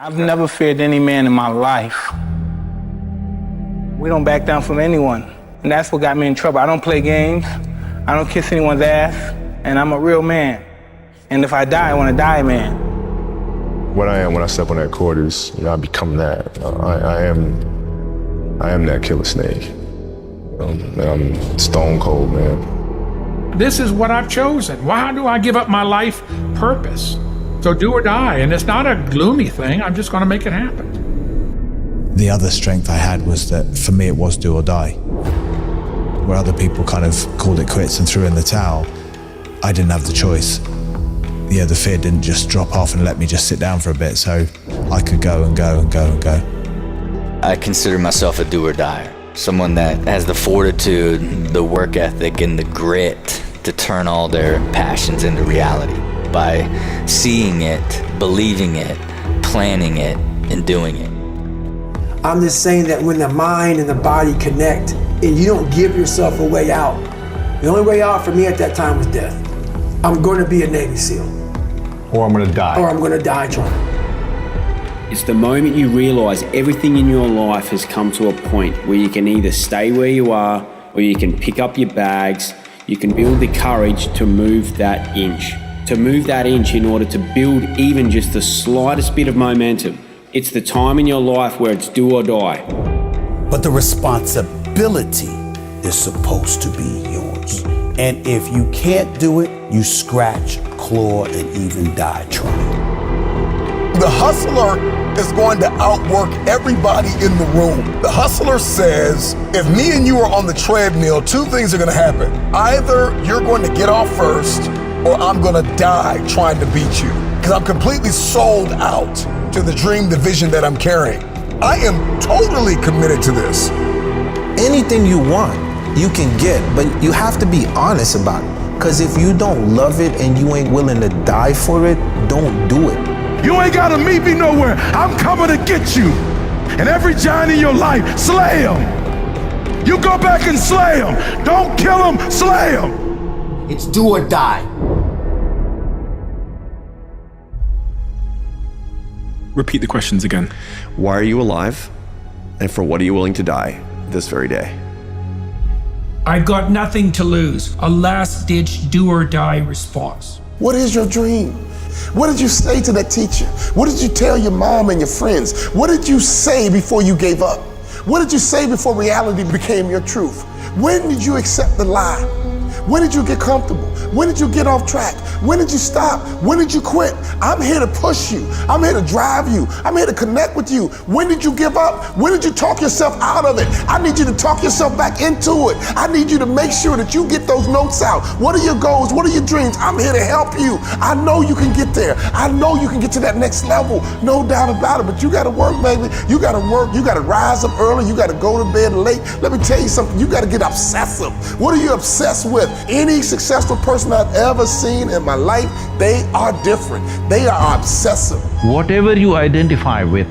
I've never feared any man in my life. We don't back down from anyone. And that's what got me in trouble. I don't play games. I don't kiss anyone's ass. And I'm a real man. And if I die, I want to die a man. What I am when I step on that court is, I become that. I am that killer snake. I'm stone cold, man. This is what I've chosen. Why do I give up my life purpose? So do or die, and it's not a gloomy thing. I'm just going to make it happen. The other strength I had was that for me it was do or die. Where other people kind of called it quits and threw in the towel, I didn't have the choice. Yeah, the fear didn't just drop off and let me just sit down for a bit, so I could go and go and go and go. I consider myself a do or die. Someone that has the fortitude, the work ethic, and the grit to turn all their passions into reality by seeing it, believing it, planning it, and doing it. I'm just saying that when the mind and the body connect and you don't give yourself a way out, the only way out for me at that time was death. I'm going to be a Navy SEAL. Or I'm going to die. Or I'm going to die trying. It's the moment you realize everything in your life has come to a point where you can either stay where you are or you can pick up your bags. You can build the courage to move that inch. To move that inch in order to build even just the slightest bit of momentum. It's the time in your life where it's do or die. But the responsibility is supposed to be yours. And if you can't do it, you scratch, claw, and even die trying. The hustler is going to outwork everybody in the room. The hustler says, if me and you are on the treadmill, two things are going to happen. Either you're going to get off first, or I'm going to die trying to beat you. Because I'm completely sold out to the dream, the vision that I'm carrying. I am totally committed to this. Anything you want, you can get, but you have to be honest about it. Because if you don't love it and you ain't willing to die for it, don't do it. You ain't gotta meet me nowhere. I'm coming to get you. And every giant in your life, slay him. You go back and slay him. Don't kill him, slay him. It's do or die. Repeat the questions again. Why are you alive? And for what are you willing to die this very day? I've got nothing to lose. A last-ditch do-or-die response. What is your dream? What did you say to that teacher? What did you tell your mom and your friends? What did you say before you gave up? What did you say before reality became your truth? When did you accept the lie? When did you get comfortable? When did you get off track? When did you stop? When did you quit? I'm here to push you. I'm here to drive you. I'm here to connect with you. When did you give up? When did you talk yourself out of it? I need you to talk yourself back into it. I need you to make sure that you get those notes out. What are your goals? What are your dreams? I'm here to help you. I know you can get there. I know you can get to that next level. No doubt about it, but you gotta work, baby. You gotta work. You gotta rise up early. You gotta go to bed late. Let me tell you something. You gotta get obsessive. What are you obsessed with? Any successful person I've ever seen in my life, they are different. They are obsessive. Whatever you identify with,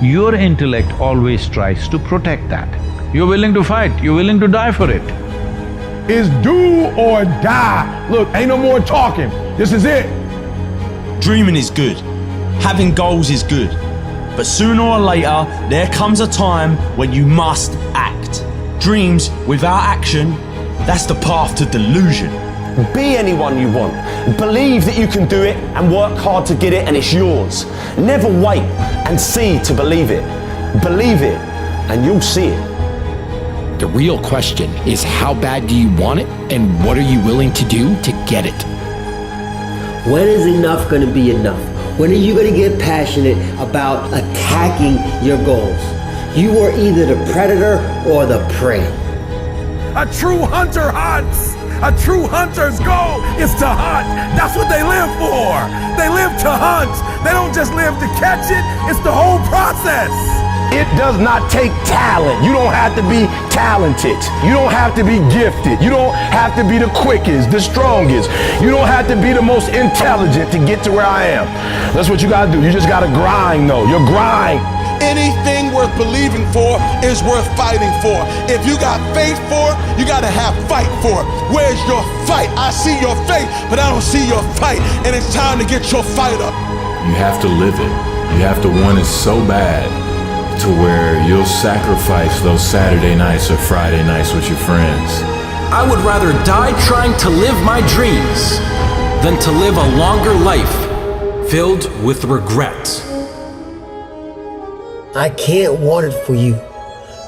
your intellect always tries to protect that. You're willing to fight, you're willing to die for it. It's do or die. Look, ain't no more talking. This is it. Dreaming is good. Having goals is good. But sooner or later, there comes a time when you must act. Dreams without action, that's the path to delusion. Be anyone you want. Believe that you can do it and work hard to get it and it's yours. Never wait and see to believe it. Believe it and you'll see it. The real question is how bad do you want it and what are you willing to do to get it? When is enough going to be enough? When are you going to get passionate about attacking your goals? You are either the predator or the prey. A true hunter hunts. A true hunter's goal is to hunt. That's what they live for. They live to hunt. They don't just live to catch it. It's the whole process. It does not take talent. You don't have to be talented. You don't have to be gifted. You don't have to be the quickest, the strongest. You don't have to be the most intelligent to get to where I am. That's what you gotta do. You just gotta grind though. Your grind. Anything worth believing for is worth fighting for. If you got faith for it, you gotta have fight for it. Where's your fight? I see your faith, but I don't see your fight. And it's time to get your fight up. You have to live it. You have to want it so bad to where you'll sacrifice those Saturday nights or Friday nights with your friends. I would rather die trying to live my dreams than to live a longer life filled with regret. I can't want it for you.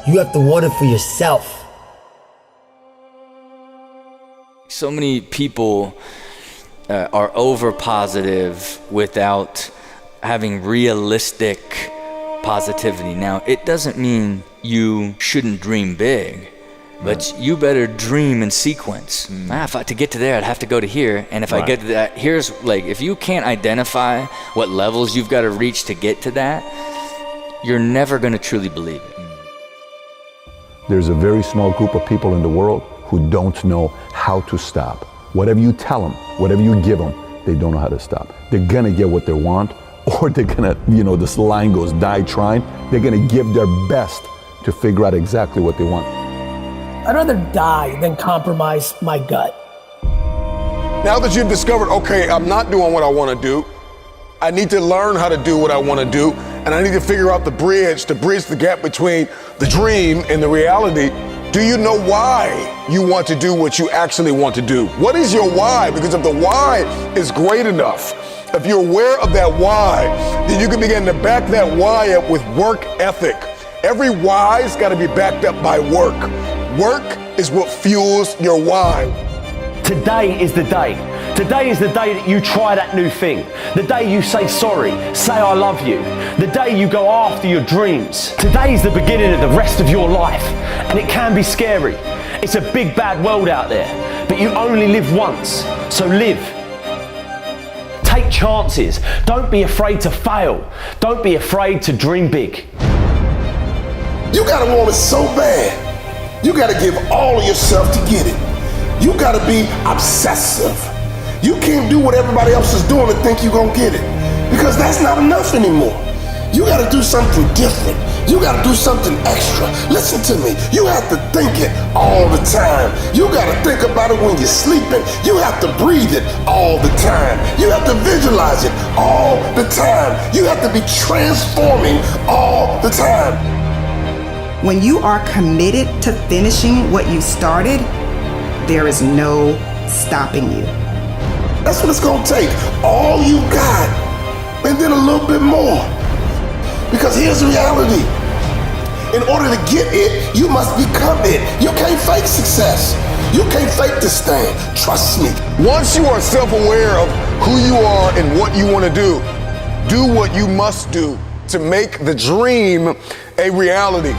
You have to want it for yourself. So many people are over positive without having realistic positivity. Now, it doesn't mean you shouldn't dream big, but you better dream in sequence. To get to there, I'd have to go to here. And if I get to that, here's like, if you can't identify what levels you've got to reach to get to that, you're never going to truly believe it. There's a very small group of people in the world who don't know how to stop. Whatever you tell them, whatever you give them, they don't know how to stop. They're gonna get what they want, or they're gonna, this line goes, die trying. They're gonna give their best to figure out exactly what they want. I'd rather die than compromise my gut. Now that you've discovered, okay, I'm not doing what I want to do, I need to learn how to do what I want to do, and I need to figure out the bridge to bridge the gap between the dream and the reality. Do you know why you want to do what you actually want to do? What is your why? Because if the why is great enough, if you're aware of that why, then you can begin to back that why up with work ethic. Every why's got to be backed up by work. Work is what fuels your why. Today is the day. Today is the day that you try that new thing. The day you say sorry, say I love you. The day you go after your dreams. Today is the beginning of the rest of your life. And it can be scary. It's a big bad world out there. But you only live once, so live. Take chances. Don't be afraid to fail. Don't be afraid to dream big. You gotta want it so bad. You gotta give all of yourself to get it. You gotta be obsessive. You can't do what everybody else is doing and think you're gonna get it, because that's not enough anymore. You gotta do something different. You gotta do something extra. Listen to me. You have to think it all the time. You gotta think about it when you're sleeping. You have to breathe it all the time. You have to visualize it all the time. You have to be transforming all the time. When you are committed to finishing what you started, there is no stopping you. That's what it's gonna take. All you got, and then a little bit more. Because here's the reality. In order to get it, you must become it. You can't fake success. You can't fake this thing. Trust me. Once you are self-aware of who you are and what you want to do what you must do to make the dream a reality.